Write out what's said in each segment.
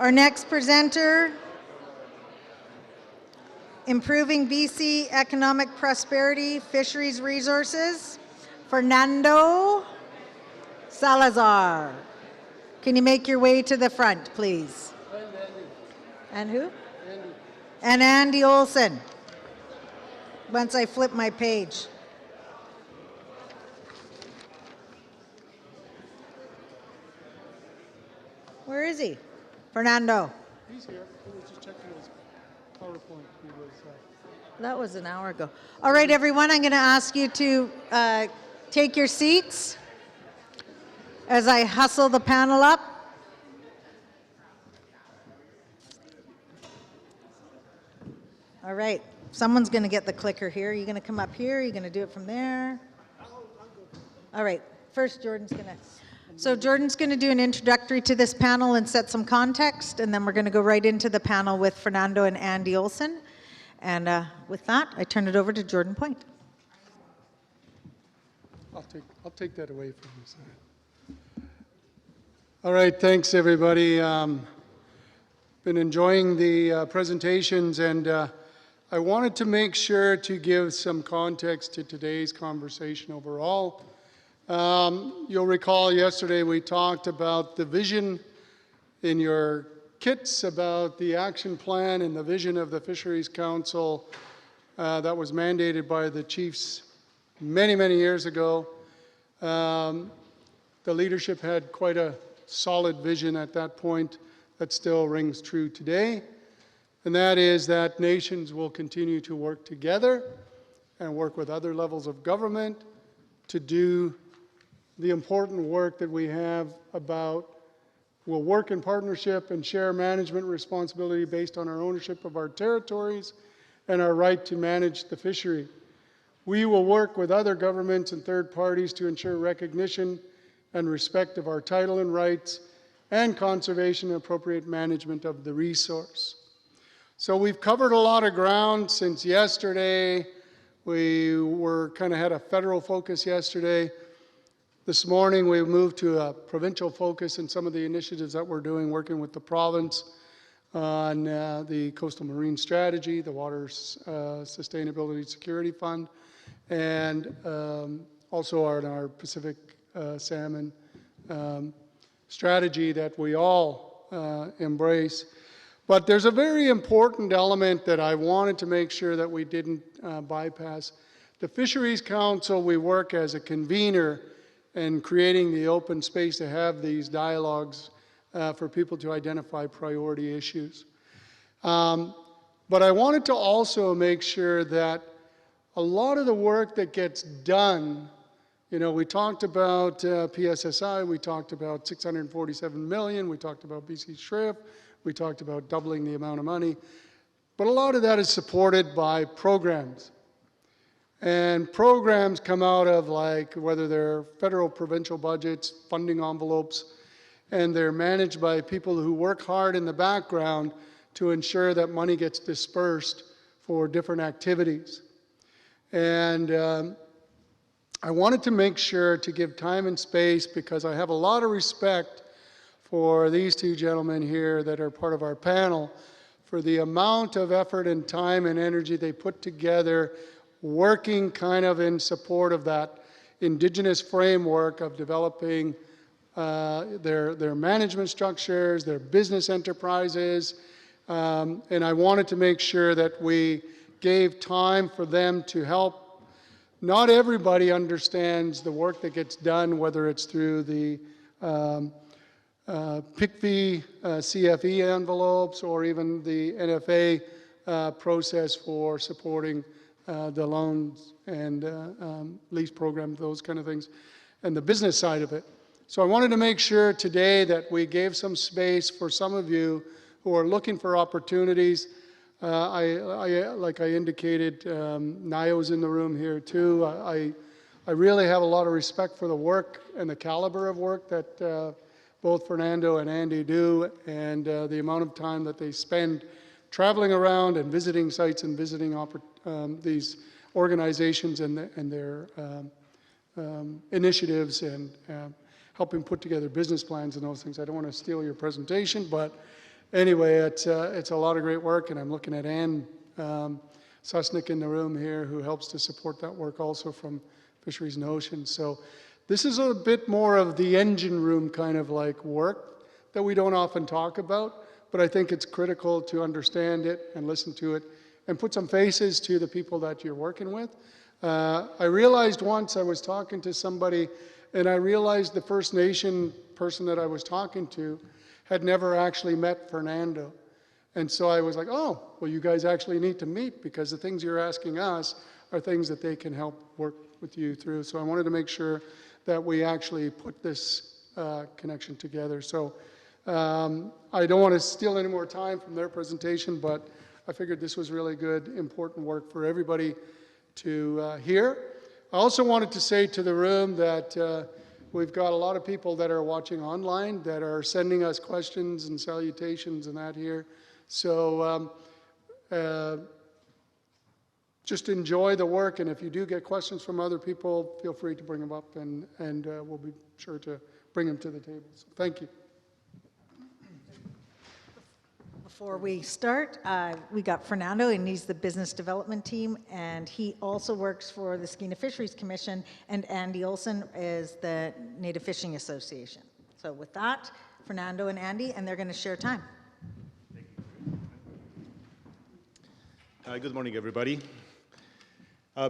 Our next presenter, Improving BC Economic Prosperity, Fisheries Resources, Fernando Salazar. Can you make your way to the front, please? And who? Andy. And Andy Olson. Once I flip my page. Where is he? Fernando. He's here. He was just checking his PowerPoint. That was an hour ago. All right, everyone, I'm going to ask you to take your seats as I hustle the panel up. All right, someone's going to get the clicker here. Are you going to come up here? Are you going to do it from there? All right, first Jordan's going to... So Jordan's going to do an introductory to this panel and set some context, and then we're going to go right into the panel with Fernando and Andy Olson. And with that, I turn it over to Jordan Point. I'll take that away from you, sir. All right, thanks everybody. Been enjoying the presentations, and I wanted to make sure to give some context to today's conversation overall. You'll recall yesterday we talked about the vision in your kits, about the action plan and the vision of the Fisheries Council that was mandated by the chiefs many, many years ago. The leadership had quite a solid vision at that point that still rings true today, and that is that nations will continue to work together and work with other levels of government to do the important work that we have about we'll work in partnership and share management responsibility based on our ownership of our territories and our right to manage the fishery. We will work with other governments and third parties to ensure recognition and respect of our title and rights and conservation and appropriate management of the resource. So we've covered a lot of ground since yesterday. We had a federal focus yesterday. This morning we moved to a provincial focus in some of the initiatives that we're doing, working with the province on the Coastal Marine Strategy, the Water Sustainability Security Fund, and also our Pacific Salmon strategy that we all embrace. But there's a very important element that I wanted to make sure that we didn't bypass. The Fisheries Council, we work as a convener and creating the open space to have these dialogues for people to identify priority issues. But I wanted to also make sure that a lot of the work that gets done, we talked about PSSI, we talked about 647 million, we talked about BC Shrimp, we talked about doubling the amount of money, but a lot of that is supported by programs. And programs come out of whether they're federal, provincial budgets, funding envelopes, and they're managed by people who work hard in the background to ensure that money gets dispersed for different activities. And I wanted to make sure to give time and space because I have a lot of respect for these two gentlemen here that are part of our panel for the amount of effort and time and energy they put together working kind of in support of that Indigenous framework of developing their management structures, their business enterprises, and I wanted to make sure that we gave time for them to help. Not everybody understands the work that gets done, whether it's through the PICV CFE envelopes or even the NFA process for supporting the loans and lease programs, those kind of things, and the business side of it. So I wanted to make sure today that we gave some space for some of you who are looking for opportunities. Like I indicated, Nayo's in the room here too. I really have a lot of respect for the work and the caliber of work that both Fernando and Andy do, and the amount of time that they spend traveling around and visiting sites and visiting these organizations and their initiatives and helping put together business plans and those things. I don't want to steal your presentation, but anyway, it's a lot of great work, and I'm looking at Ann Susnick in the room here, who helps to support that work also from Fisheries and Oceans. So this is a bit more of the engine room kind of like work that we don't often talk about, but I think it's critical to understand it and listen to it and put some faces to the people that you're working with. I realized once I was talking to somebody, and I realized the First Nation person that I was talking to had never actually met Fernando. And so I was like, oh, well, you guys actually need to meet, because the things you're asking us are things that they can help work with you through. So I wanted to make sure that we actually put this connection together. So I don't want to steal any more time from their presentation, but I figured this was really good, important work for everybody to hear. I also wanted to say to the room that we've got a lot of people that are watching online that are sending us questions and salutations and that here. So just enjoy the work, and if you do get questions from other people, feel free to bring them up, and we'll be sure to bring them to the table. So thank you. Before we start, we got Fernando, and he's the business development team, and he also works for the Skeena Fisheries Commission, and Andy Olson is the Native Fishing Association. So with that, Fernando and Andy, and they're going to share time. Good morning, everybody.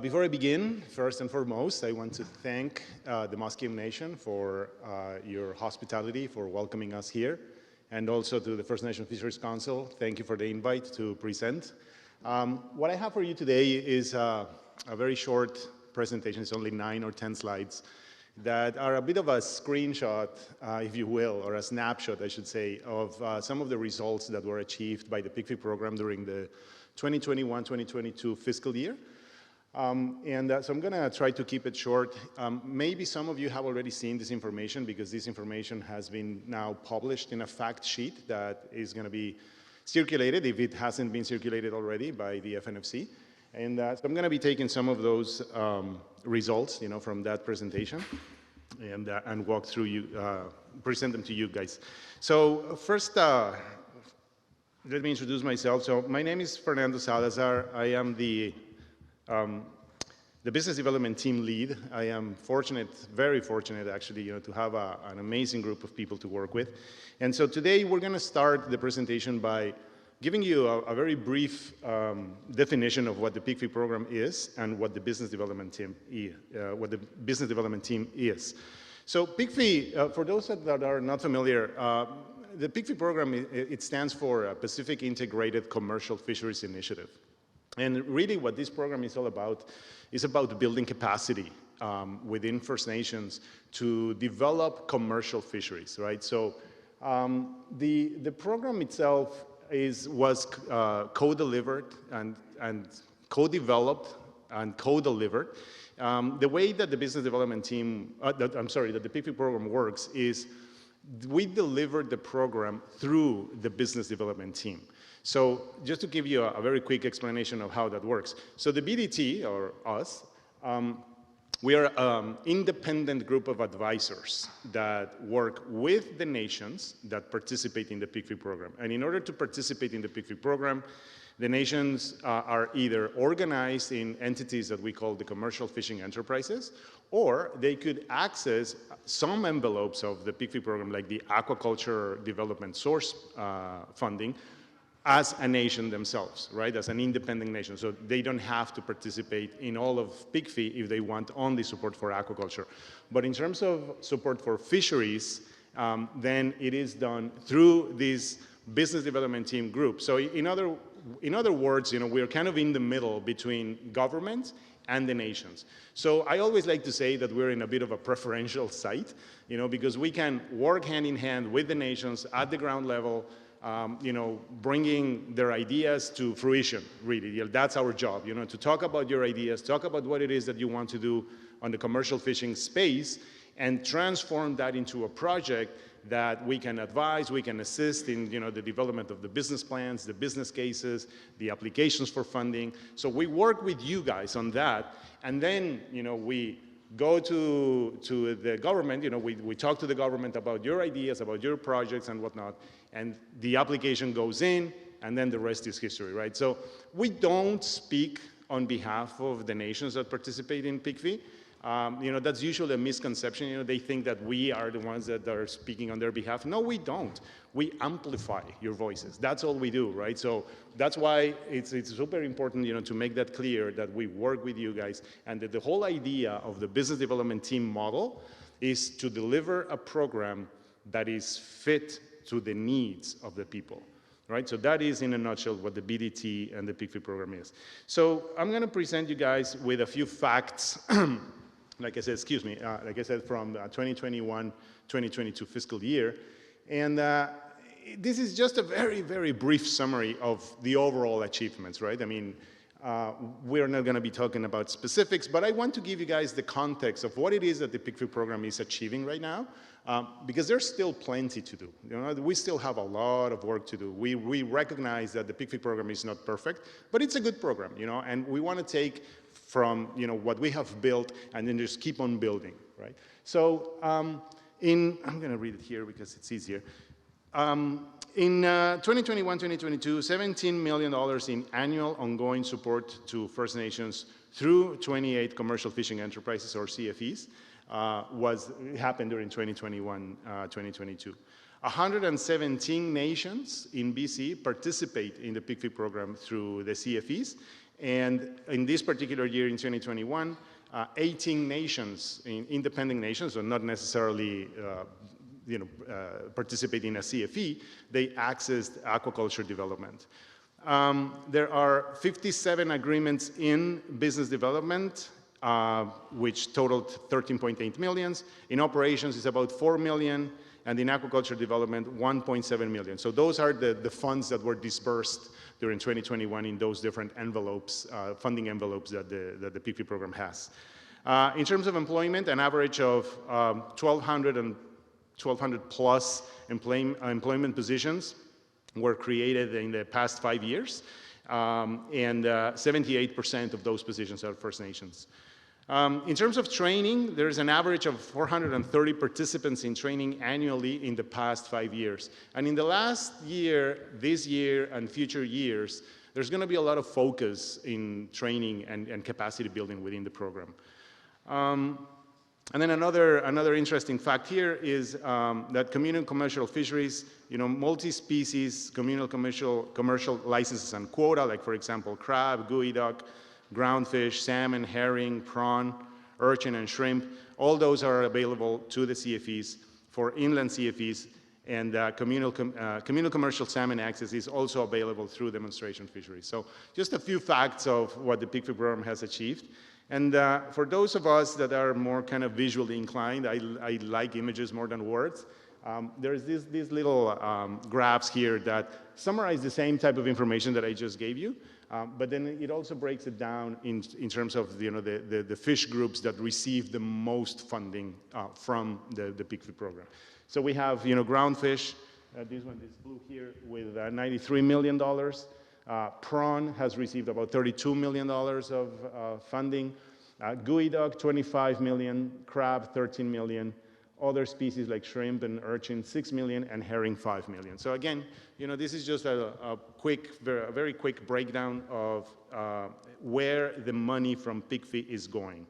Before I begin, first and foremost, I want to thank the Musqueam Nation for your hospitality, for welcoming us here, and also to the First Nation Fisheries Council. Thank you for the invite to present. What I have for you today is a very short presentation. It's only 9 or 10 slides that are a bit of a screenshot, if you will, or a snapshot, I should say, of some of the results that were achieved by the PICFI program during the 2021-2022 fiscal year. So I'm going to try to keep it short. Maybe some of you have already seen this information, because this information has been now published in a fact sheet that is going to be circulated, if it hasn't been circulated already, by the Fnfc. And so I'm going to be taking some of those results, from that presentation, and walk through you, present them to you guys. So first, let me introduce myself. So my name is Fernando Salazar. I am the business development team lead. I am fortunate, very fortunate actually, to have an amazing group of people to work with. And so today we're going to start the presentation by giving you a very brief definition of what the PICFI program is and what the business development team is. So PICFI, for those that are not familiar, the PICFI program, it stands for Pacific Integrated Commercial Fisheries Initiative. And really what this program is all about is about building capacity within First Nations to develop commercial fisheries, right? So the program itself was co-delivered and co-developed and co-delivered. The way that the business development team, that the PICFI program works is we deliver the program through the business development team. So just to give you a very quick explanation of how that works. So the BDT, or us, we are an independent group of advisors that work with the nations that participate in the PICFI program. And in order to participate in the PICFI program, the nations are either organized in entities that we call the commercial fishing enterprises, or they could access some envelopes of the PICFI program, like the aquaculture development source funding, as a nation themselves, right? As an independent nation. So they don't have to participate in all of PICFI if they want only support for aquaculture. But in terms of support for fisheries, then it is done through this business development team group. So in other words, we're kind of in the middle between government and the nations. So I always like to say that we're in a bit of a preferential site, because we can work hand in hand with the nations at the ground level, bringing their ideas to fruition, really. That's our job, to talk about your ideas, talk about what it is that you want to do on the commercial fishing space, and transform that into a project that we can advise, we can assist in, the development of the business plans, the business cases, the applications for funding. So we work with you guys on that, and then, we go to the government, we talk to the government about your ideas, about your projects and whatnot, and the application goes in, and then the rest is history, right? So we don't speak on behalf of the nations that participate in PICFI. That's usually a misconception. They think that we are the ones that are speaking on their behalf. No, we don't. We amplify your voices. That's all we do, right? So that's why it's super important, to make that clear that we work with you guys, and that the whole idea of the business development team model is to deliver a program that is fit to the needs of the people. Right? So that is, in a nutshell, what the BDT and the PICFI program is. So I'm going to present you guys with a few facts, like I said, from 2021-2022 fiscal year. And this is just a very, very brief summary of the overall achievements, right? I mean, we're not going to be talking about specifics, but I want to give you guys the context of what it is that the PICFI program is achieving right now. Because there's still plenty to do. We still have a lot of work to do. We recognize that the PICFI program is not perfect, but it's a good program, and we want to take from what we have built and then just keep on building, right? So I'm going to read it here because it's easier. In 2021-2022, $17 million in annual ongoing support to First Nations through 28 commercial fishing enterprises, or CFEs. Happened during 2021-2022. 117 nations in BC participate in the PICFI program through the CFEs, and in this particular year in 2021, 18 nations, independent nations, so not necessarily participate in a CFE, they accessed aquaculture development. There are 57 agreements in business development, which totaled 13.8 million. In operations, it's about 4 million, and in aquaculture development, 1.7 million. So those are the funds that were dispersed during 2021 in those different envelopes, funding envelopes that the PICFI program has. In terms of employment, an average of 1,200 plus employment positions were created in the past 5 years, and 78% of those positions are First Nations. In terms of training, there's an average of 430 participants in training annually in the past 5 years. And in the last year, this year, and future years, there's going to be a lot of focus in training and capacity building within the program. And then another interesting fact here is that communal commercial fisheries, multi-species communal commercial licenses and quota, like for example, crab, geoduck, groundfish, salmon, herring, prawn, urchin, and shrimp, all those are available to the CFEs for inland CFEs, and communal commercial salmon access is also available through demonstration fisheries. So just a few facts of what the PICFI program has achieved. And for those of us that are more kind of visually inclined, I like images more than words. There's these little graphs here that summarize the same type of information that I just gave you, but then it also breaks it down in terms of the fish groups that receive the most funding from the PICFI program. So we have groundfish, this one is blue here, with $93 million. Prawn has received about $32 million of funding. Geoduck, $25 million. Crab, $13 million. Other species like shrimp and urchin, $6 million, and herring, $5 million. So again, this is just a very quick breakdown of where the money from PICFI is going.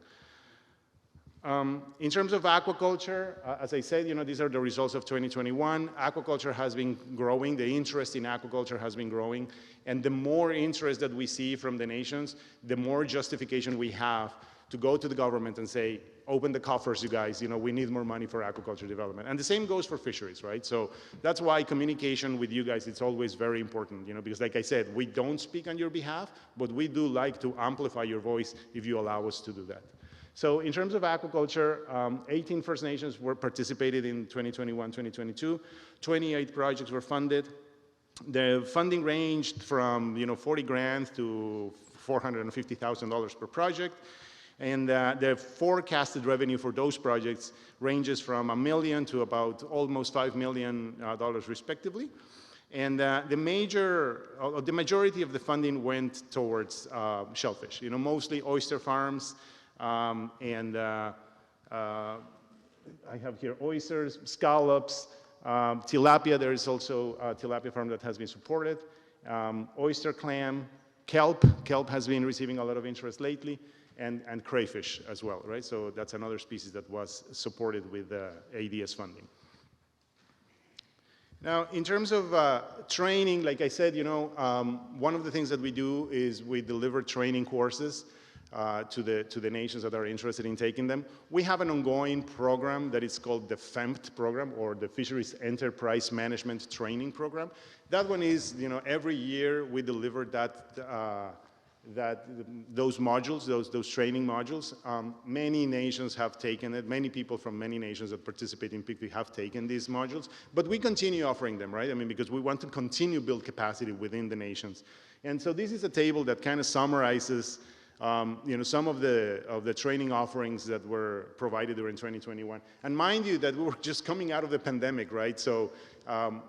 In terms of aquaculture, as I said, these are the results of 2021. Aquaculture has been growing. The interest in aquaculture has been growing. And the more interest that we see from the nations, the more justification we have to go to the government and say, open the coffers, you guys, we need more money for aquaculture development. And the same goes for fisheries, right? So that's why communication with you guys, it's always very important, because like I said, we don't speak on your behalf, but we do like to amplify your voice if you allow us to do that. So in terms of aquaculture, 18 First Nations were participated in 2021-2022. 28 projects were funded. The funding ranged from 40 grand to $450,000 per project. And the forecasted revenue for those projects ranges from $1 million to about almost $5 million respectively. And the majority of the funding went towards shellfish, mostly oyster farms, and I have here oysters, scallops, tilapia. There is also a tilapia farm that has been supported. Oyster clam, kelp. Kelp has been receiving a lot of interest lately, and crayfish as well, right? So that's another species that was supported with ADS funding. Now, in terms of training, like I said, one of the things that we do is we deliver training courses to the nations that are interested in taking them. We have an ongoing program that is called the Fnfc program, or the Fisheries Enterprise Management Training Program. That one is, every year we deliver those modules, those training modules. Many nations have taken it. Many people from many nations that participate in PICFI have taken these modules, but we continue offering them, right? I mean, because we want to continue build capacity within the nations. And so this is a table that kind of summarizes some of the training offerings that were provided during 2021. And mind you that we were just coming out of the pandemic, right? So,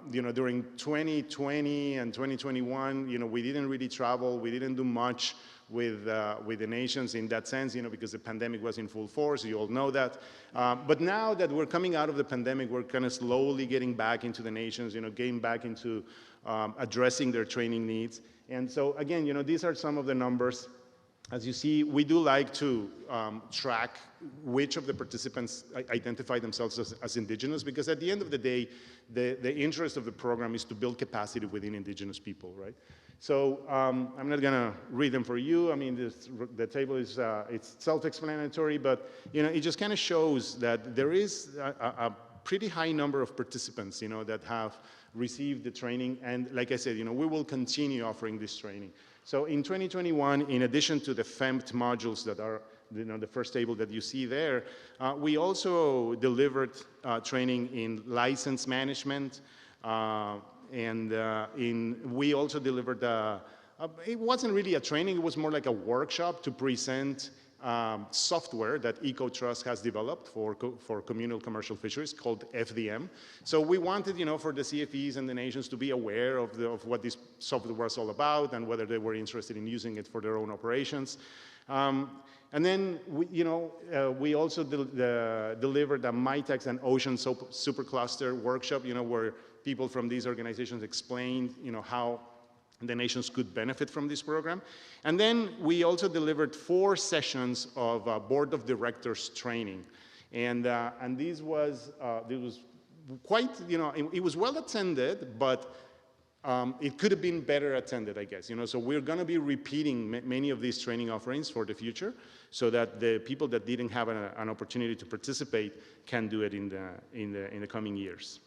during 2020 and 2021, we didn't really travel. We didn't do much with the nations in that sense, because the pandemic was in full force. You all know that. But now that we're coming out of the pandemic, we're kind of slowly getting back into the nations, getting back into addressing their training needs. And so, again, these are some of the numbers. As you see, we do like to track which of the participants identify themselves as indigenous, because at the end of the day, the interest of the program is to build capacity within indigenous people, right? So I'm not gonna read them for you. I mean, the table is it's self-explanatory, but it just kind of shows that there is a pretty high number of participants, that have received the training. And like I said, we will continue offering this training. So in 2021, in addition to the Fnfc modules that are the first table that you see there, we also delivered training in license management, and we also delivered, it wasn't really a training, it was more like a workshop to present software that EcoTrust has developed for communal commercial fisheries called FDM. So we wanted, for the CFEs and the nations to be aware of what this software was all about and whether they were interested in using it for their own operations. And then, we also delivered a MITEX and Ocean Supercluster workshop, where people from these organizations explained, how the nations could benefit from this program. And then we also delivered 4 sessions of board of directors training. And this was quite, it was well attended, but it could have been better attended, I guess. So we're gonna be repeating many of these training offerings for the future, so that the people that didn't have an opportunity to participate can do it in the coming years.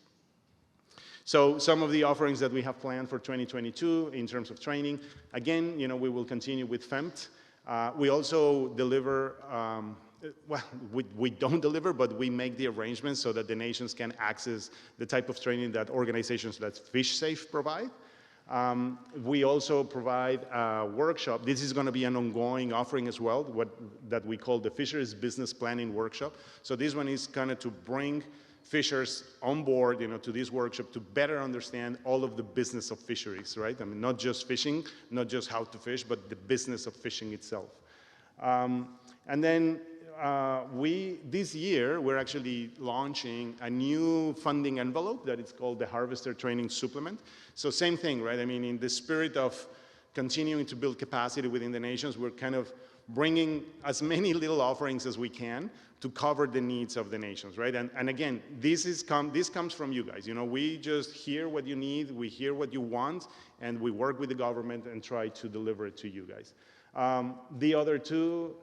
So some of the offerings that we have planned for 2022 in terms of training, again, we will continue with Fnfc. We also deliver, well, we don't deliver, but we make the arrangements so that the nations can access the type of training that organizations like FishSafe provide. We also provide a workshop. This is going to be an ongoing offering as well, that we call the Fisheries Business Planning Workshop. So this one is kind of to bring fishers on board, to this workshop to better understand all of the business of fisheries, right? I mean, not just fishing, not just how to fish, but the business of fishing itself. And then this year, we're actually launching a new funding envelope that is called the Harvester Training Supplement. So same thing, right? I mean, in the spirit of continuing to build capacity within the nations, we're kind of bringing as many little offerings as we can to cover the needs of the nations, right? And again, this comes from you guys. We just hear what you need, we hear what you want, and we work with the government and try to deliver it to you guys. The other 2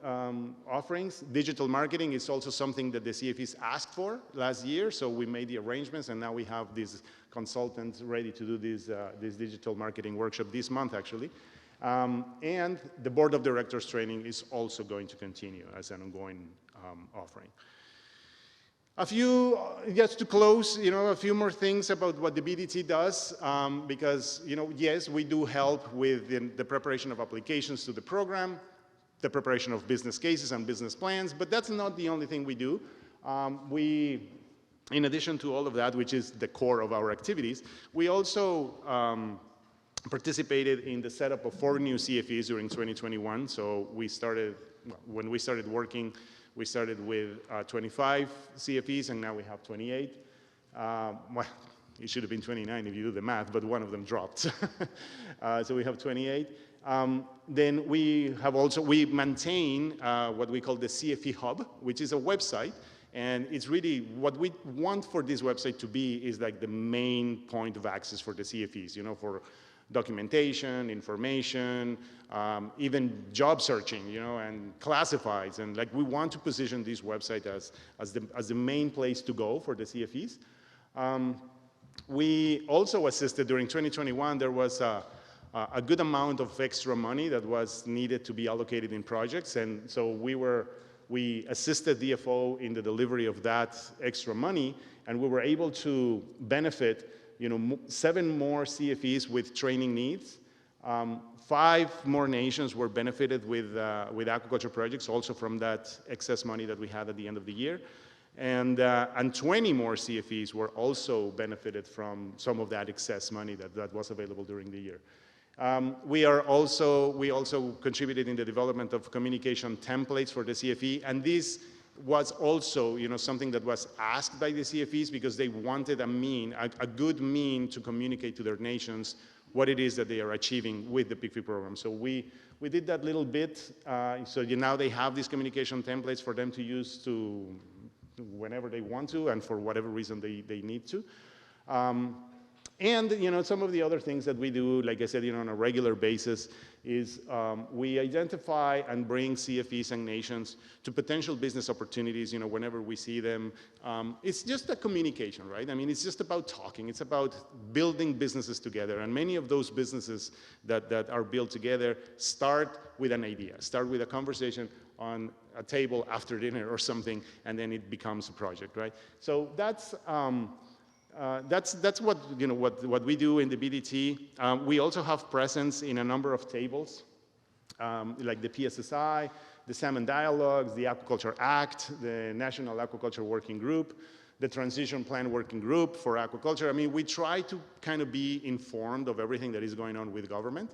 offerings, digital marketing, is also something that the CFEs asked for last year, so we made the arrangements, and now we have these consultants ready to do this digital marketing workshop this month, actually. And the board of directors training is also going to continue as an ongoing offering. A few, just to close, a few more things about what the BDT does, because, yes, we do help with the preparation of applications to the program, the preparation of business cases and business plans, but that's not the only thing we do. In addition to all of that, which is the core of our activities, we also participated in the setup of 4 new CFEs during 2021. So when we started working, We started with 25 CFEs, and now we have 28. Well, it should have been 29 if you do the math, but one of them dropped. So we have 28. Then we maintain what we call the CFE Hub, which is a website. And it's really what we want for this website to be is like the main point of access for the CFEs, you know, for documentation, information, even job searching, you know, and classifieds. And like we want to position this website as the main place to go for the CFEs. We also assisted during 2021, there was a good amount of extra money that was needed to be allocated in projects. And so we assisted DFO in the delivery of that extra money, and we were able to benefit, you know, 7 more CFEs with training needs. 5 more nations were benefited with aquaculture projects, also from that excess money that we had at the end of the year. And 20 more CFEs were also benefited from some of that excess money that was available during the year. We also contributed in the development of communication templates for the CFE, and this was also, you know, something that was asked by the CFEs because they wanted a good mean to communicate to their nations what it is that they are achieving with the PICFI program. So we did that little bit. So now they have these communication templates for them to use to whenever they want to and for whatever reason they need to. And, you know, some of the other things that we do, like I said, you know, on a regular basis is we identify and bring CFEs and nations to potential business opportunities, you know, whenever we see them. It's just a communication, right? I mean, it's just about talking. It's about building businesses together. And many of those businesses that are built together start with an idea, start with a conversation on a table after dinner or something, and then it becomes a project, right? So that's what, you know, what we do in the BDT. We also have presence in a number of tables, like the PSSI, the Salmon Dialogues, the Aquaculture Act, the National Aquaculture Working Group, the Transition Plan Working Group for Aquaculture. I mean, we try to kind of be informed of everything that is going on with government.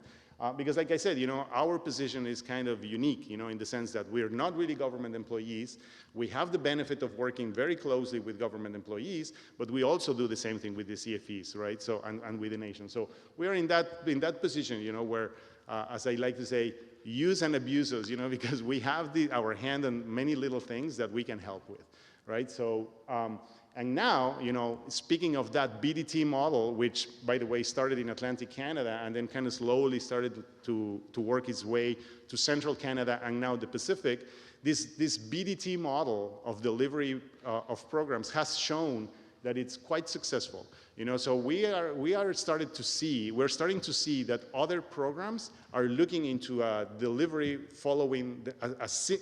Because like I said, you know, our position is kind of unique, you know, in the sense that we're not really government employees. We have the benefit of working very closely with government employees, but we also do the same thing with the CFEs, right? So, and with the nation. So we are in that position, you know, where, as I like to say, use and abuse us, you know, because we have our hand on many little things that we can help with, right? So, and now, you know, speaking of that BDT model, which, by the way, started in Atlantic Canada and then kind of slowly started to work its way to central Canada and now the Pacific, this BDT model of delivery of programs has shown that it's quite successful. You know, so we're starting to see that other programs are looking into a delivery following,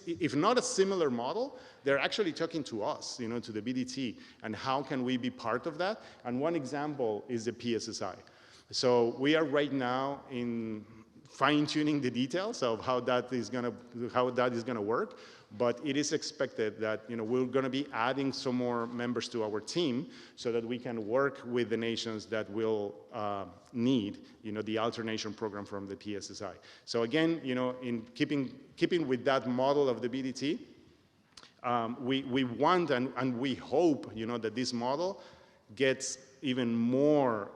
if not a similar model, they're actually talking to us, you know, to the BDT, and how can we be part of that? And one example is the PSSI. So we are right now in fine-tuning the details of how that is gonna work. But it is expected that, you know, we're going to be adding some more members to our team so that we can work with the nations that will need, you know, the alternation program from the PSSI. So again, you know, in keeping with that model of the BDT, we want and we hope, you know, that this model gets even more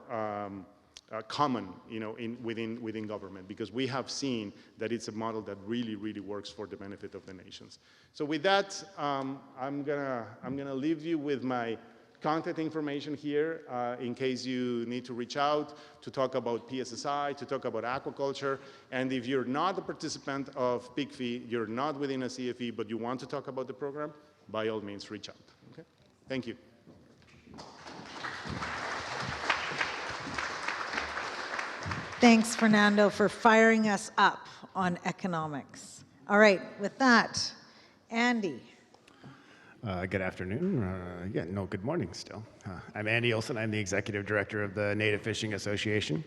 common, you know, within government, because we have seen that it's a model that really, really works for the benefit of the nations. So with that, I'm gonna leave you with my contact information here in case you need to reach out to talk about PSSI, to talk about aquaculture. And if you're not a participant of PICFI, you're not within a CFE, but you want to talk about the program, by all means, reach out. Okay? Thank you. Thanks, Fernando, for firing us up on economics. All right, with that, Andy. Good afternoon. Good morning still. I'm Andy Olson. I'm the Executive Director of the Native Fishing Association.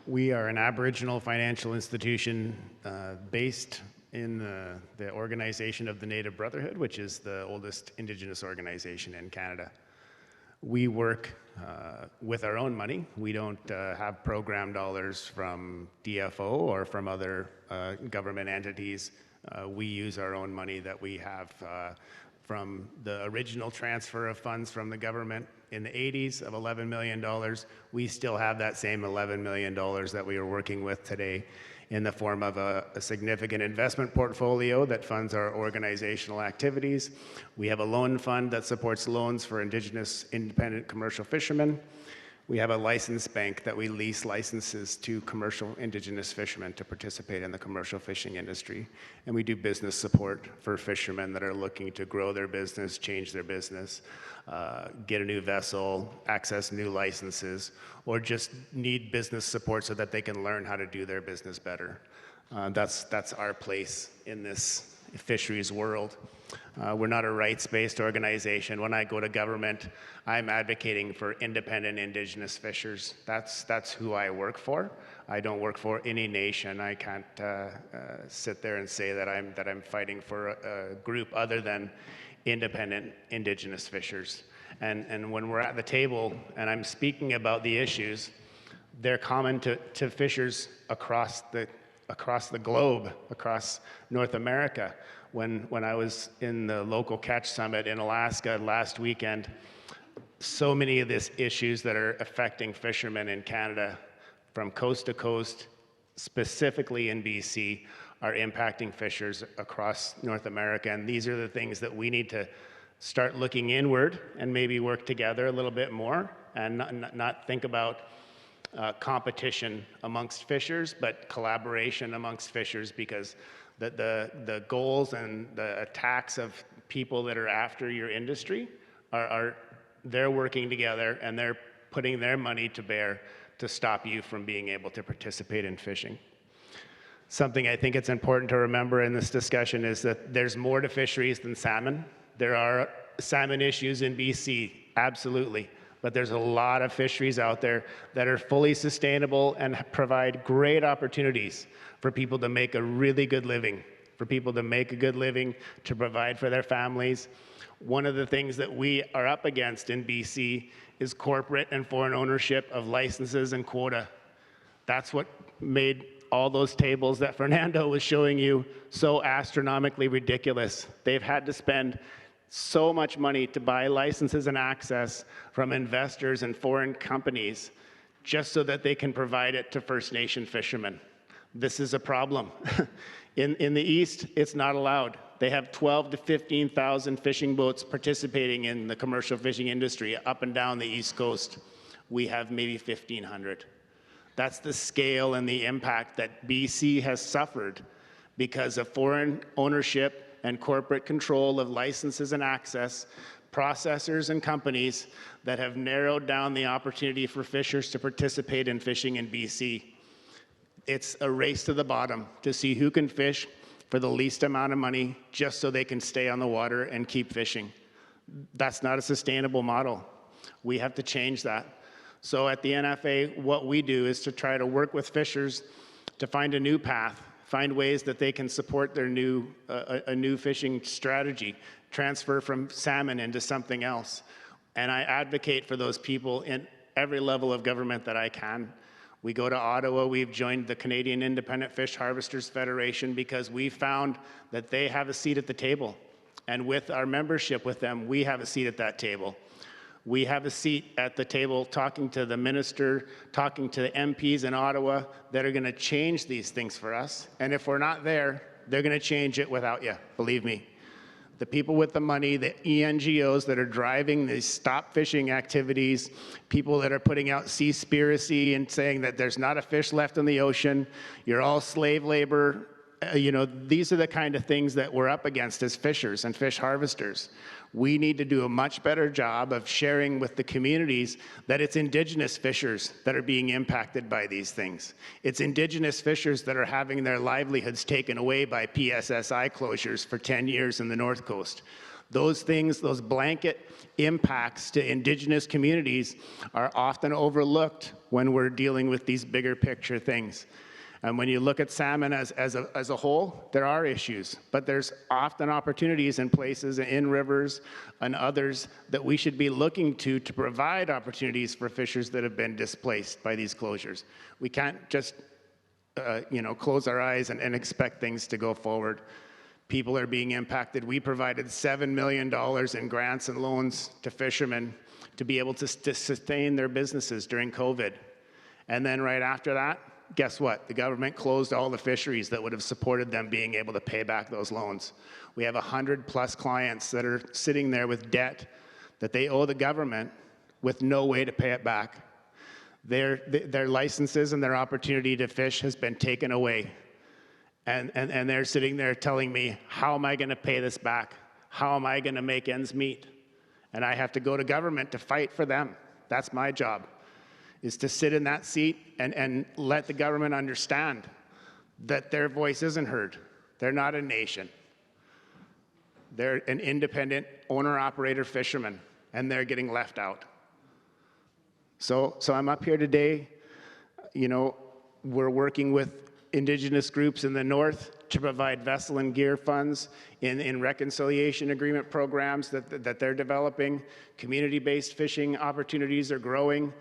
We are an Aboriginal financial institution based in the organization of the Native Brotherhood, which is the oldest Indigenous organization in Canada. We work with our own money. We don't have program dollars from DFO or from other government entities We use our own money that we have from the original transfer of funds from the government in the 80s of $11 million. We still have that same $11 million that we are working with today in the form of a significant investment portfolio that funds our organizational activities. We have a loan fund that supports loans for Indigenous independent commercial fishermen. We have a license bank that we lease licenses to commercial Indigenous fishermen to participate in the commercial fishing industry. And we do business support for fishermen that are looking to grow their business, change their business, get a new vessel, access new licenses, or just need business support so that they can learn how to do their business better. That's our place in this fisheries world. We're not a rights-based organization. When I go to government, I'm advocating for independent Indigenous fishers. That's who I work for. I don't work for any nation. I can't sit there and say that I'm fighting for a group other than independent Indigenous fishers. And when we're at the table and I'm speaking about the issues, they're common to fishers across the globe, across North America. When I was in the local catch summit in Alaska last weekend, so many of these issues that are affecting fishermen in Canada from coast to coast, specifically in BC, are impacting fishers across North America. And these are the things that we need to start looking inward and maybe work together a little bit more and not think about competition amongst fishers, but collaboration amongst fishers, because the goals and the attacks of people that are after your industry they're working together and they're putting their money to bear to stop you from being able to participate in fishing. Something I think it's important to remember in this discussion is that there's more to fisheries than salmon. There are salmon issues in BC, absolutely. But there's a lot of fisheries out there that are fully sustainable and provide great opportunities for people to make a really good living, to provide for their families. One of the things that we are up against in BC is corporate and foreign ownership of licenses and quota. That's what made all those tables that Fernando was showing you so astronomically ridiculous. They've had to spend so much money to buy licenses and access from investors and foreign companies just so that they can provide it to First Nation fishermen. This is a problem. In the East, it's not allowed. They have 12 to 15,000 fishing boats participating in the commercial fishing industry up and down the East Coast. We have maybe 1,500. That's the scale and the impact that BC has suffered because of foreign ownership and corporate control of licenses and access, processors and companies that have narrowed down the opportunity for fishers to participate in fishing in BC. It's a race to the bottom to see who can fish for the least amount of money just so they can stay on the water and keep fishing. That's not a sustainable model. We have to change that. So at the NFA, what we do is to try to work with fishers to find a new path, find ways that they can support their new fishing strategy, transfer from salmon into something else. And I advocate for those people in every level of government that I can. We go to Ottawa, we've joined the Canadian Independent Fish Harvesters Federation because we found that they have a seat at the table. And with our membership with them, we have a seat at that table. We have a seat at the table talking to the minister, talking to the MPs in Ottawa that are going to change these things for us. And if we're not there, they're going to change it without you, believe me. The people with the money, the ENGOs that are driving these stop fishing activities, people that are putting out seaspiracy and saying that there's not a fish left in the ocean, you're all slave labor. These are the kind of things that we're up against as fishers and fish harvesters. We need to do a much better job of sharing with the communities that it's Indigenous fishers that are being impacted by these things. It's Indigenous fishers that are having their livelihoods taken away by PSSI closures for 10 years in the North Coast. Those things, those blanket impacts to Indigenous communities are often overlooked when we're dealing with these bigger picture things. And when you look at salmon as a whole, there are issues, but there's often opportunities in places, in rivers and others that we should be looking to provide opportunities for fishers that have been displaced by these closures. We can't just close our eyes and expect things to go forward. people are being impacted. We provided $7 million in grants and loans to fishermen to be able to sustain their businesses during COVID. And then right after that, guess what? The government closed all the fisheries that would have supported them being able to pay back those loans. We have 100+ clients that are sitting there with debt that they owe the government with no way to pay it back. Their licenses and their opportunity to fish has been taken away. And they're sitting there telling me, how am I going to pay this back? How am I going to make ends meet? And I have to go to government to fight for them. That's my job, is to sit in that seat and let the government understand that their voice isn't heard. They're not a nation. They're an independent owner-operator fisherman, and they're getting left out. So I'm up here today. You know, we're working with Indigenous groups in the north to provide vessel and gear funds in reconciliation agreement programs that they're developing. Community-based fishing opportunities are growing.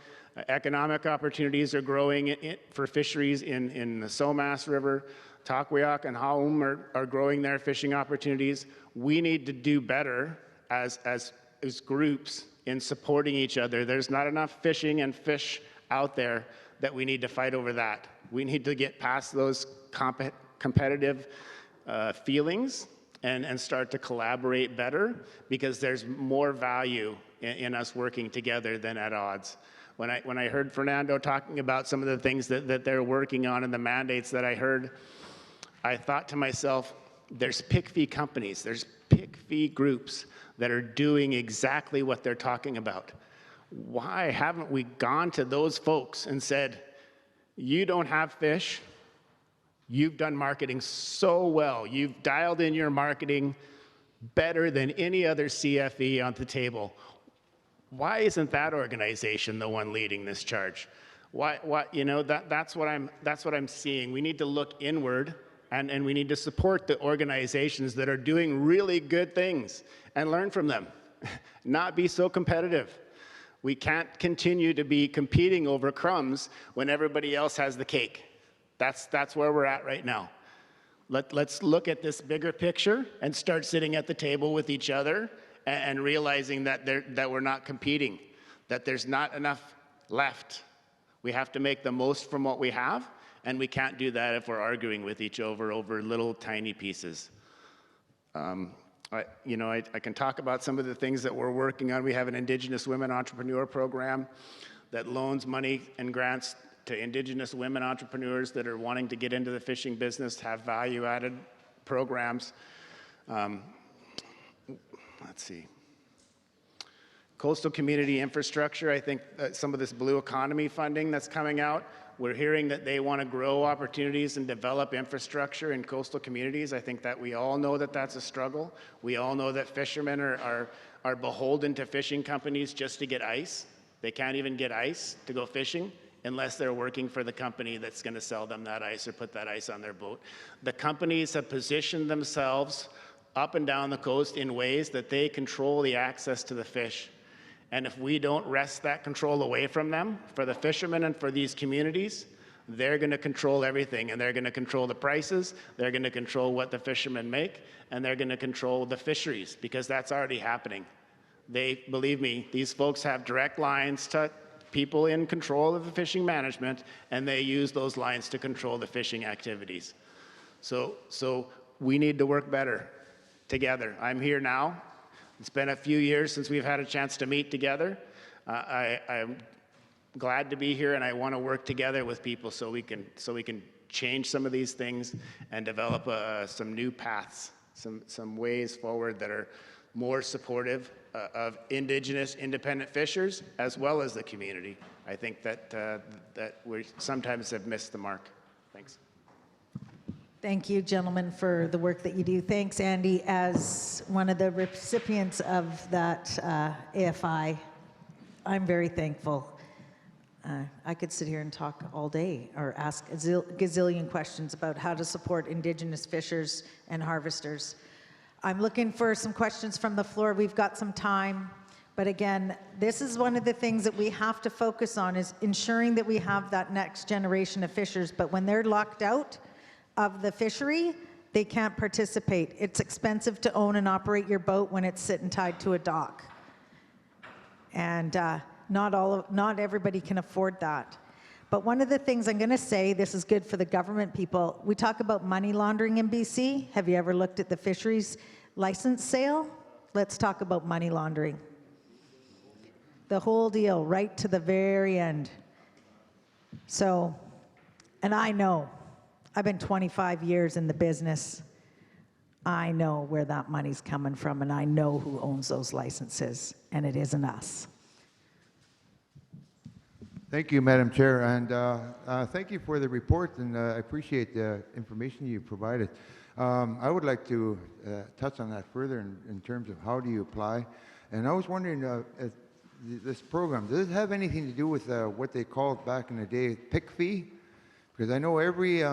Economic opportunities are growing for fisheries in the Somas River. Takwiak and Haum are growing their fishing opportunities. We need to do better as groups in supporting each other. There's not enough fishing and fish out there that we need to fight over that. We need to get past those competitive feelings and start to collaborate better, because there's more value in us working together than at odds. When I heard Fernando talking about some of the things that they're working on and the mandates that I heard, I thought to myself, there's pick fee companies, there's pick fee groups that are doing exactly what they're talking about. Why haven't we gone to those folks and said, you don't have fish, you've done marketing so well, you've dialed in your marketing better than any other CFE on the table. Why isn't that organization the one leading this charge? Why, you know, that's what I'm seeing. We need to look inward, and we need to support the organizations that are doing really good things and learn from them. Not be so competitive. We can't continue to be competing over crumbs when everybody else has the cake. That's where we're at right now. Let's look at this bigger picture and start sitting at the table with each other and realizing that we're not competing, that there's not enough left. We have to make the most from what we have, and we can't do that if we're arguing with each other over little tiny pieces. I can talk about some of the things that we're working on. We have an Indigenous Women Entrepreneur Program that loans money and grants to Indigenous women entrepreneurs that are wanting to get into the fishing business, have value-added programs. Let's see. Coastal community infrastructure, I think some of this blue economy funding that's coming out, we're hearing that they want to grow opportunities and develop infrastructure in coastal communities. I think that we all know that that's a struggle. We all know that fishermen are beholden to fishing companies just to get ice. They can't even get ice to go fishing unless they're working for the company that's going to sell them that ice or put that ice on their boat. The companies have positioned themselves up and down the coast in ways that they control the access to the fish. And if we don't wrest that control away from them, for the fishermen and for these communities, they're going to control everything, and they're going to control the prices, they're going to control what the fishermen make, and they're going to control the fisheries, because that's already happening. Believe me, these folks have direct lines to people in control of the fishing management, and they use those lines to control the fishing activities. So we need to work better together. I'm here now. It's been a few years since we've had a chance to meet together. I'm glad to be here, and I want to work together with people so we can change some of these things and develop some new paths, some ways forward that are more supportive of Indigenous independent fishers as well as the community. I think that we sometimes have missed the mark. Thanks. Thank you, gentlemen, for the work that you do. Thanks, Andy. As one of the recipients of that AFI, I'm very thankful. I could sit here and talk all day or ask a gazillion questions about how to support Indigenous fishers and harvesters. I'm looking for some questions from the floor. We've got some time. But again, this is one of the things that we have to focus on, is ensuring that we have that next generation of fishers. But when they're locked out of the fishery, they can't participate. It's expensive to own and operate your boat when it's sitting tied to a dock. And not everybody can afford that. But one of the things I'm going to say, this is good for the government people. We talk about money laundering in BC. Have you ever looked at the fisheries license sale? Let's talk about money laundering. The whole deal, right to the very end. So, and I know, I've been 25 years in the business. I know where that money's coming from, and I know who owns those licenses, and it isn't us. Thank you, Madam Chair, and thank you for the report, and I appreciate the information you provided. I would like to touch on that further in terms of how do you apply. And I was wondering, if this program, does it have anything to do with what they called back in the day Fnfc? Because I know every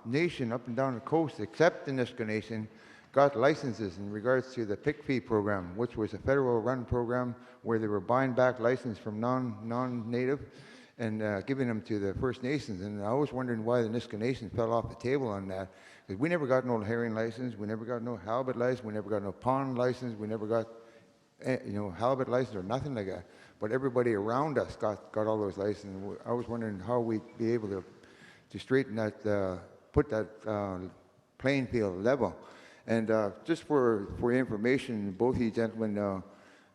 nation up and down the coast, except the Nisga'a Nation, got licenses in regards to the Fnfc program, which was a federal-run program where they were buying back license from non-native and giving them to the First Nations. And I was wondering why the Nisga'a Nation fell off the table on that. Because we never got no herring license, we never got no halibut license, we never got no pond license, we never got halibut license or nothing like that. But everybody around us got all those licenses. I was wondering how we'd be able to straighten that, put that playing field level. And just for your information, both of you gentlemen,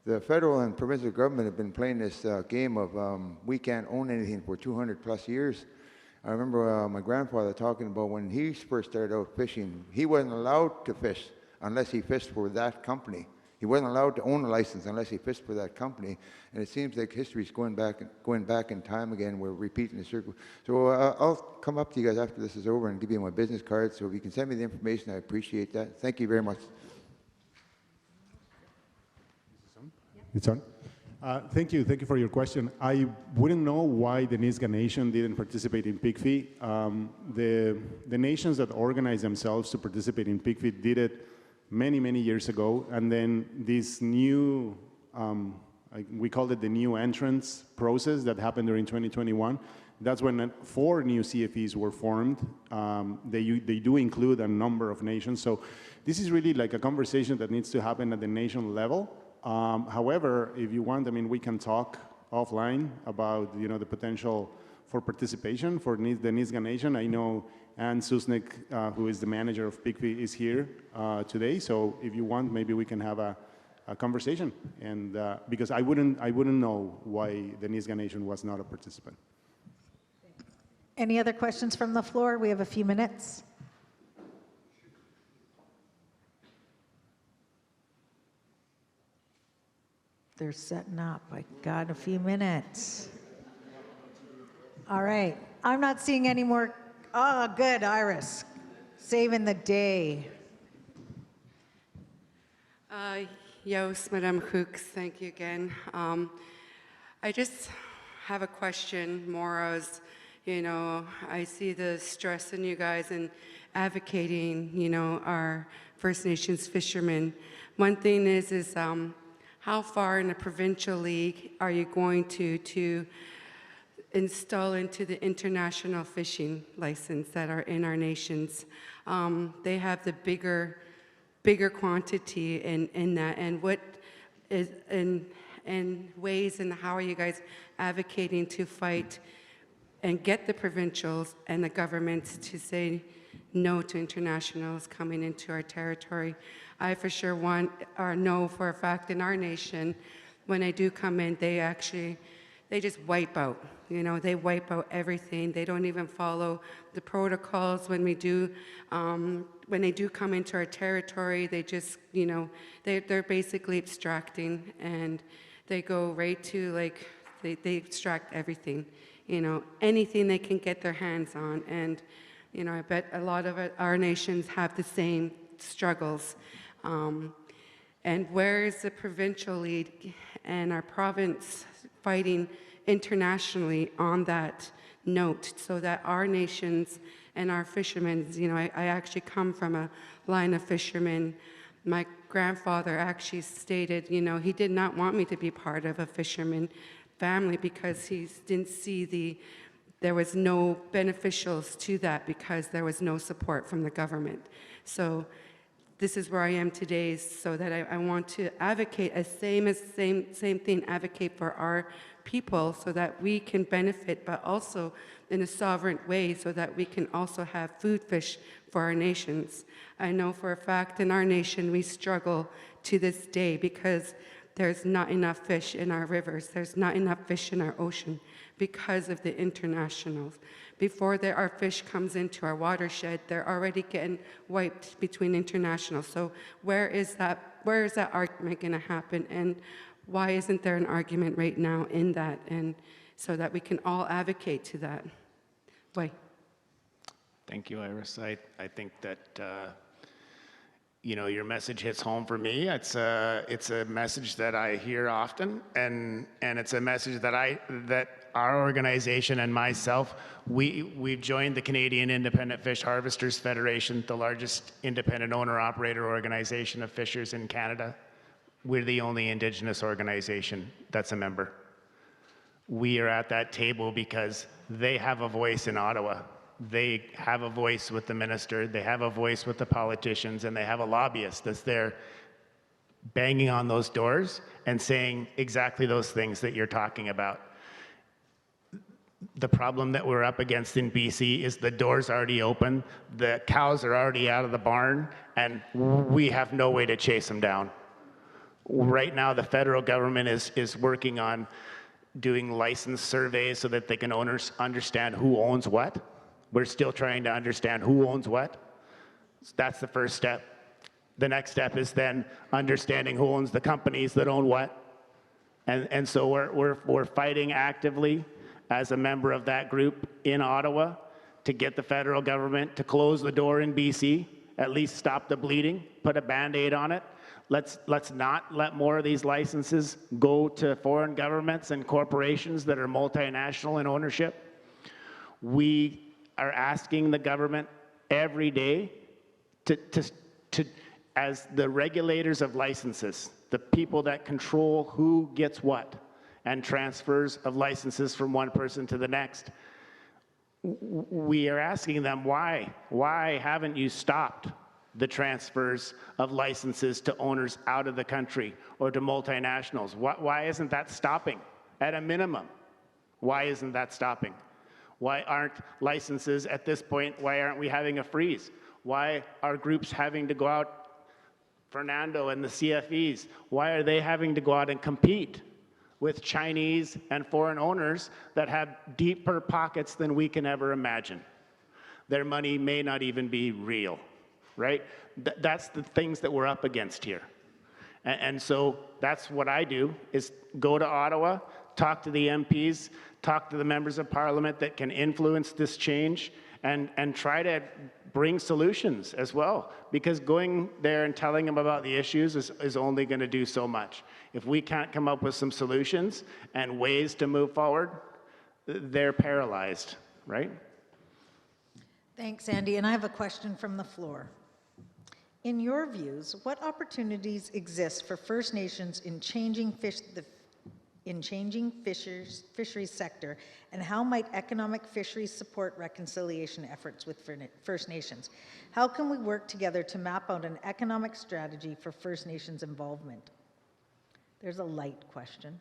the federal and provincial government have been playing this game of we can't own anything for 200 plus years. I remember my grandfather talking about when he first started out fishing, he wasn't allowed to fish unless he fished for that company. He wasn't allowed to own a license unless he fished for that company. And it seems like history's going back in time again. We're repeating the circle. So I'll come up to you guys after this is over and give you my business card. So if you can send me the information, I appreciate that. Thank you very much. It's on. Thank you for your question. I wouldn't know why the Nisga'a Nation didn't participate in Fnfc. The nations that organized themselves to participate in Fnfc did it many years ago, and then this new, we called it the new entrance process that happened during 2021. That's when 4 new CFEs were formed. They do include a number of nations, so this is really like a conversation that needs to happen at the nation level. However, if you want, I mean, we can talk offline about the potential for participation for the Nisga'a Nation. I know Ann Susnick, who is the manager of Fnfc, is here today. So if you want, maybe we can have a conversation. And because I wouldn't know why the Nisga'a Nation was not a participant. Any other questions from the floor? We have a few minutes. They're setting up. I got a few minutes. All right. I'm not seeing any more. Oh, good, Iris. Saving the day. Yes, Madame Hooks, thank you again. I just have a question more as, I see the stress in you guys and advocating, our First Nations fishermen. One thing is how far in the provincial league are you going to install into the international fishing license that are in our nations? They have the bigger quantity in that, and what is in ways, and how are you guys advocating to fight and get the provincials and the governments to say no to internationals coming into our territory? I for sure know for a fact in our nation, when they do come in, they just wipe out. They wipe out everything. They don't even follow the protocols when they do come into our territory. They just, they're basically abstracting, and they go right to they extract everything, anything they can get their hands on. And, I bet a lot of our nations have the same struggles. And where is the provincial lead and our province fighting internationally on that note, so that our nations and our fishermen, I actually come from a line of fishermen. My grandfather actually stated, he did not want me to be part of a fisherman family because he didn't see there was no beneficials to that because there was no support from the government. So this is where I am today, so that I want to advocate same thing, advocate for our people so that we can benefit, but also in a sovereign way so that we can also have food fish for our nations. I know for a fact in our nation we struggle to this day because there's not enough fish in our rivers, there's not enough fish in our ocean because of the internationals. Before our fish comes into our watershed, they're already getting wiped between internationals. So where is that argument going to happen? And why isn't there an argument right now in that? And so that we can all advocate to that. Why? Thank you, Iris. I think that your message hits home for me. It's a message that I hear often, and it's a message that our organization and myself, we've joined the Canadian Independent Fish Harvesters Federation, the largest independent owner-operator organization of fishers in Canada. We're the only Indigenous organization that's a member. We are at that table because they have a voice in Ottawa. They have a voice with the minister, they have a voice with the politicians, and they have a lobbyist that's there banging on those doors and saying exactly those things that you're talking about. The problem that we're up against in BC is the door's already open, the cows are already out of the barn, and we have no way to chase them down. Right now, the federal government is working on doing license surveys so that they can understand who owns what. We're still trying to understand who owns what. That's the first step. The next step is then understanding who owns the companies that own what. And so we're fighting actively as a member of that group in Ottawa to get the federal government to close the door in BC, at least stop the bleeding, put a Band-Aid on it. Let's not let more of these licenses go to foreign governments and corporations that are multinational in ownership. We are asking the government every day to as the regulators of licenses, the people that control who gets what and transfers of licenses from one person to the next. We are asking them why haven't you stopped the transfers of licenses to owners out of the country or to multinationals? Why isn't that stopping at a minimum? Why isn't that stopping? Why aren't licenses at this point, why aren't we having a freeze? Why are groups having to go out, Fernando and the CFEs, why are they having to go out and compete with Chinese and foreign owners that have deeper pockets than we can ever imagine? Their money may not even be real, right? That's the things that we're up against here. And so that's what I do, is go to Ottawa, talk to the MPs, talk to the members of parliament that can influence this change, and try to bring solutions as well. Because going there and telling them about the issues is only going to do so much. If we can't come up with some solutions and ways to move forward, they're paralyzed, right? Thanks, Andy. And I have a question from the floor. In your views, what opportunities exist for First Nations in changing fisheries sector, and how might economic fisheries support reconciliation efforts with First Nations? How can we work together to map out an economic strategy for First Nations involvement? There's a light question.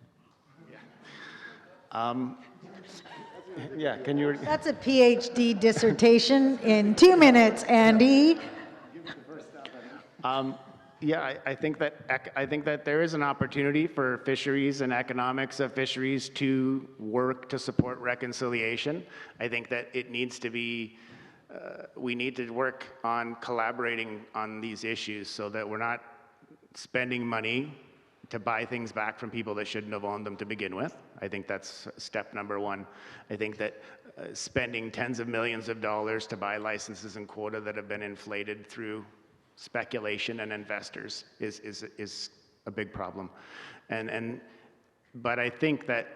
Yeah, can you? That's a PhD dissertation in 2 minutes, Andy. Yeah, I think that there is an opportunity for fisheries and economics of fisheries to work to support reconciliation. I think that it needs to be, we need to work on collaborating on these issues so that we're not spending money to buy things back from people that shouldn't have owned them to begin with. I think that's step number one. I think that spending tens of millions of dollars to buy licenses and quota that have been inflated through speculation and investors is a big problem. But I think that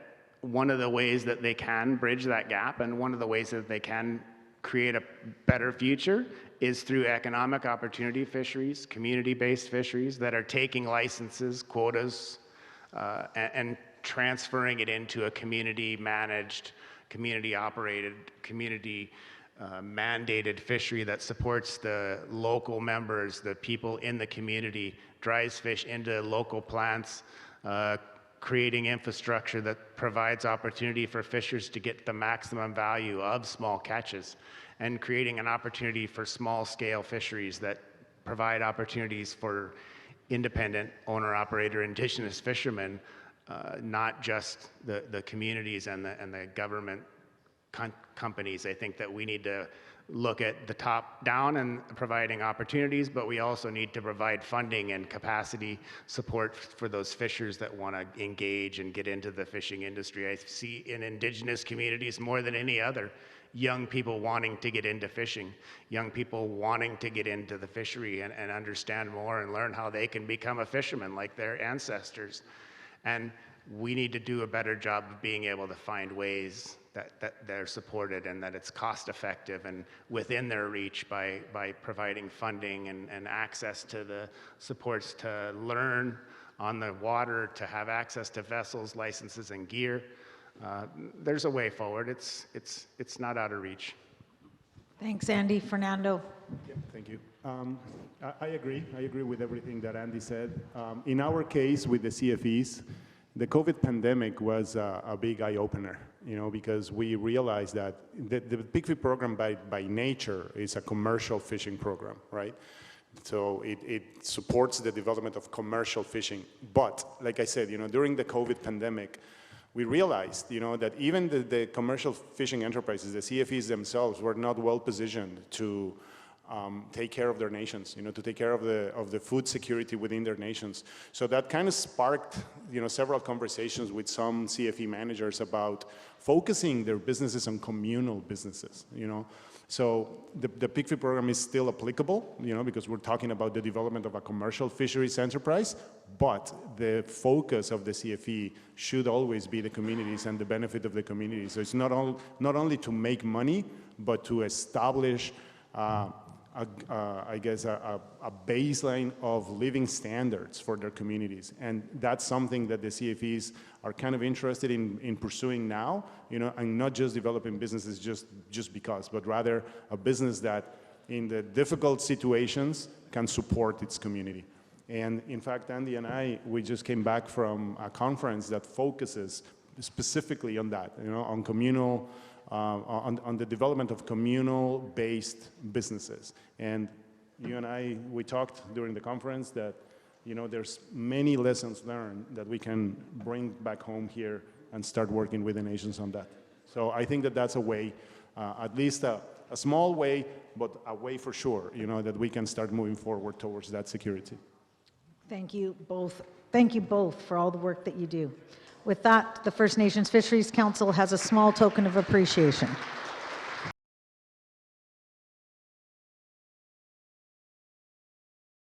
one of the ways that they can bridge that gap, and one of the ways that they can create a better future, is through economic opportunity fisheries, community-based fisheries that are taking licenses, quotas, and transferring it into a community-managed, community-operated, community mandated fishery that supports the local members, the people in the community, drives fish into local plants, creating infrastructure that provides opportunity for fishers to get the maximum value of small catches, and creating an opportunity for small-scale fisheries that provide opportunities for independent owner-operator indigenous fishermen, not just the communities and the government companies. I think that we need to look at the top down and providing opportunities, but we also need to provide funding and capacity support for those fishers that want to engage and get into the fishing industry. I see in indigenous communities more than any other, young people wanting to get into fishing, young people wanting to get into the fishery and understand more and learn how they can become a fisherman like their ancestors. And we need to do a better job of being able to find ways that they're supported and that it's cost effective and within their reach by providing funding and access to the supports to learn on the water, to have access to vessels, licenses, and gear. There's a way forward. It's not out of reach. Thanks, Andy. Fernando. Yeah, thank you. I agree. I agree with everything that Andy said. In our case with the CFEs, the COVID pandemic was a big eye-opener, because we realized that the Big Fish program by nature is a commercial fishing program, right? So it supports the development of commercial fishing. But like I said, during the COVID pandemic, we realized, that even the commercial fishing enterprises, the CFEs themselves, were not well positioned to take care of their nations, to take care of the food security within their nations. So that kind of sparked, several conversations with some CFE managers about focusing their businesses on communal businesses, So the Big Fish program is still applicable, because we're talking about the development of a commercial fisheries enterprise, but the focus of the CFE should always be the communities and the benefit of the community. So it's not only to make money, but to establish I guess, a baseline of living standards for their communities. And that's something that the CFEs are kind of interested in pursuing now, and not just developing businesses just because, but rather a business that in the difficult situations can support its community. And in fact, Andy and we just came back from a conference that focuses specifically on that, on communal, on the development of communal-based businesses. And you and we talked during the conference that, there's many lessons learned that we can bring back home here and start working with the nations on that. So I think that that's a way, at least a small way, but a way for sure, that we can start moving forward towards that security. Thank you both. Thank you both for all the work that you do. With that, the First Nations Fisheries Council has a small token of appreciation.